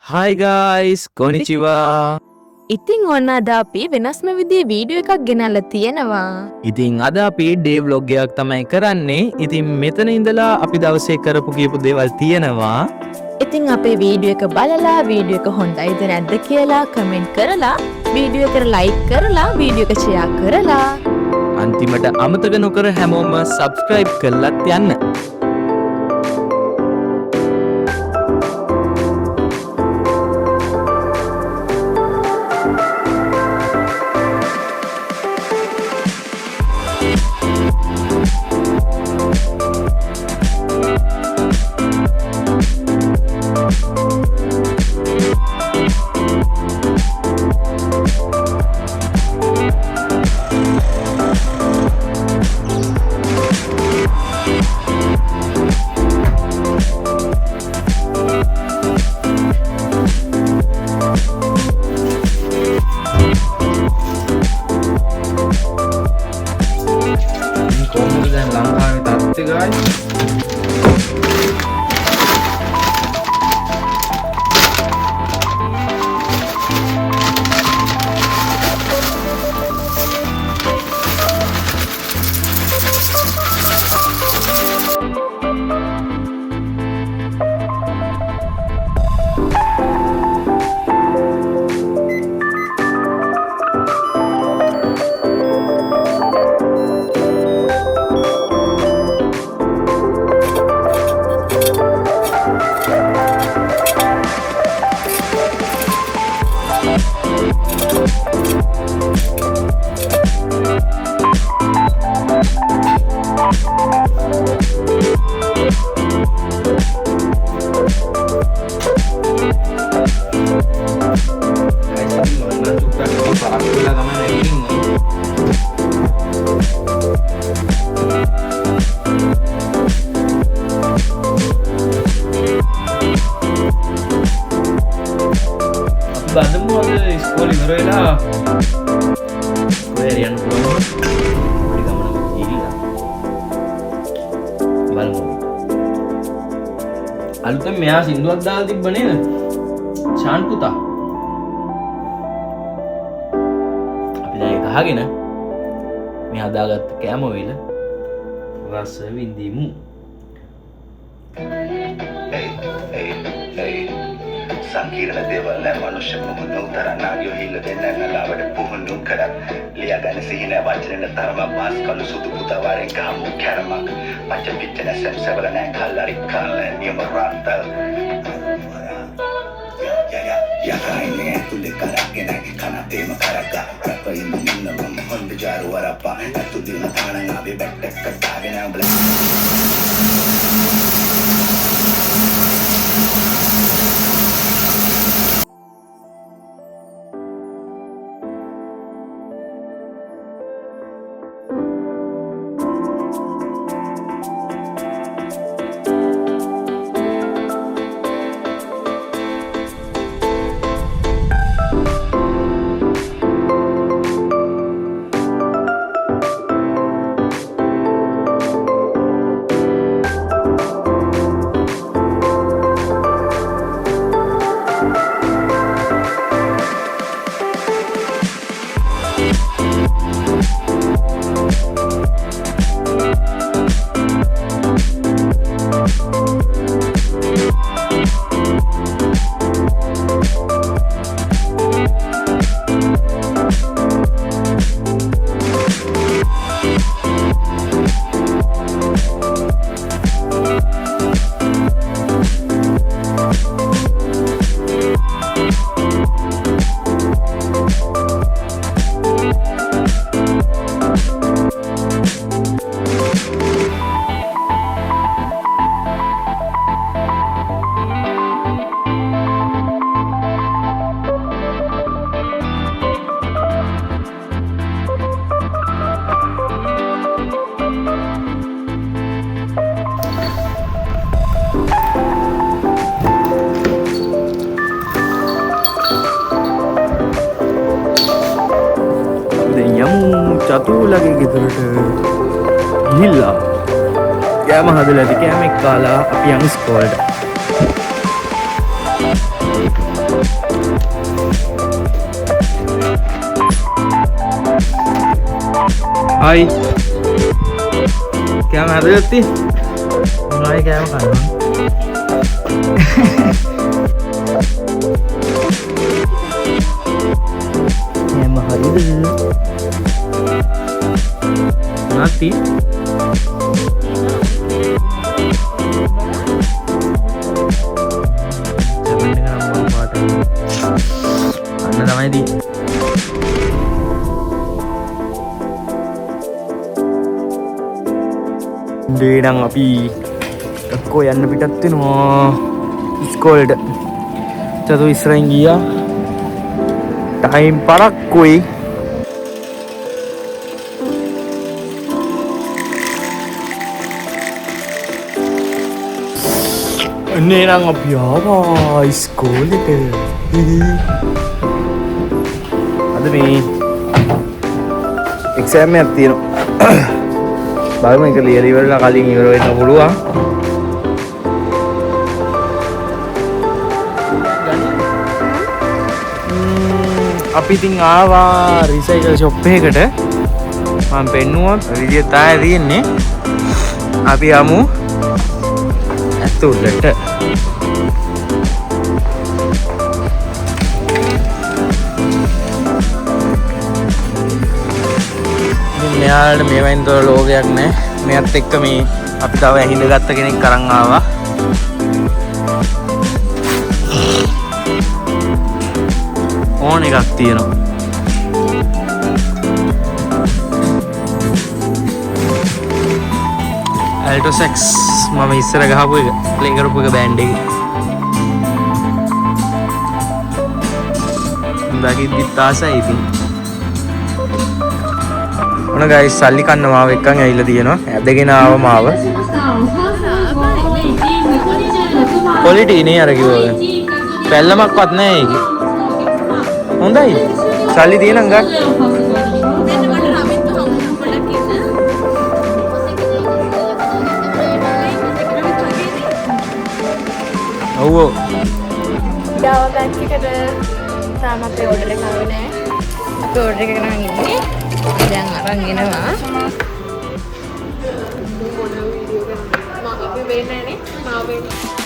Hi guys, konnichiwa. ඉතින් ඔන්න අද අපි වෙනස්ම විදිහේ වීඩියෝ එකක් ගෙනල්ලා තියෙනවා. ඉතින් අද අපි ඩේ vlog එකක් තමයි කරන්නේ. ඉතින් මෙතන ඉඳලා අපි දවසේ කරපු කියපු දේවල් තියෙනවා. ඉතින් අපේ වීඩියෝ එක බලලා වීඩියෝ එක හොඳයිද නැද්ද කියලා කමෙන්ට් කරලා වීඩියෝ එකට ලයික් කරලා වීඩියෝ එක ෂෙයා කරලා අන්තිමට අමතක නොකර හැමෝම subscribe කරලත් යන්න. කොහොමද දැන් ලංකාවේ තත්ත්වය guys? බඳමු අද ඉස්කෝලේ ඉවර වෙලා ඔය යන්න පුළුවන් පොඩි ගමනක් ගිහිල්ලා බලමු. අලුතෙන් මෙයා සින්දුවක් දාලා තිබ්බ නේද? ශාන් පුතා. අපි දැන් ඒක අහගෙන මේ හදාගත්ත කෑම වේල රස විඳිමු. සංකීර්ණ දේවල් නැ මනුෂ්‍ය මුහුණු තරනාගියෝ හිල්ල දෙන්න නලාවට පුහුණු කරත් ලියාගන්න සිහින වචනෙන තරම මාස් කළු සුදු පුතවරේ ගාමු කැරමක් පච්ච පිච්චන සෙම්සවල නැ කල්ලාරි කාල නියම රාන්තල් යකයිනේ තුලි කරගෙන කනතේම කරක රපයින් නින්නම හොඳ ජාරු වරපා අතුදින තානං අපි බැට්ටක් කතාගෙන බල චතුලගේ ගෙදරට ගිහිල්ලා කෑම හදලා ඇති කෑම එක්ක කාලා අපි යමු ඉස්කෝලේට. Hai. Kaya nga rin ati. Mulai kaya makan. Kaya mahal dulu. Nanti. Jangan dengan apa-apa. Ano naman di? Hindi nang අපි එක්කෝ යන්න පිටත් වෙනවා ඉස්කෝලේට. චතු ඉස්සරහින් ගියා. ටයිම් පරක්කුයි. අනේ නම් අපි ආවා ඉස්කෝලේට. අද මේ එක්සෑම් එකක් තියෙනවා. බලමු එක ලියලා ඉවරලා කලින් ඉවර වෙන්න පුළුවන්. අපි ඉතින් ආවා රීසයිකල් ෂොප් එකකට. මම පෙන්නුවා විදිය තමයි තියෙන්නේ. අපි යමු ඇතුළට. මෙයාලට මේ වයින් තොර ලෝකයක් නෑ. මෙයත් එක්ක මේ අපි තව ඇහිඳ ගත්ත කෙනෙක් අරන් ආවා. ඕන එකක් තියෙනවා. Altosax මම ඉස්සර ගහපු එක ප්ලේ කරපු එක බෑන්ඩ් එක. දකිද්දිත් ආසයි ඉතින්. ඔන්න ගයිස් සල්ලි කන්න මාව එක්කන් ඇවිල්ලා තියෙනවා. ඇදගෙන ආව මාව. ක්වොලිටි නේ අර කිව්වා. පැල්ලමක්වත් නැහැ ඒකේ. හොඳයි. සල්ලි තියෙනම් ගන්න. ඔව්. ඩාව බැංක් එකට තාම අපේ ඕඩර් එක ආවේ නැහැ. අපේ ඕඩර් එක නම් ඉන්නේ. දැන් අරන් එනවා. මම අපි වෙන්නේ නැහැ නේ. මාව වෙන්නේ.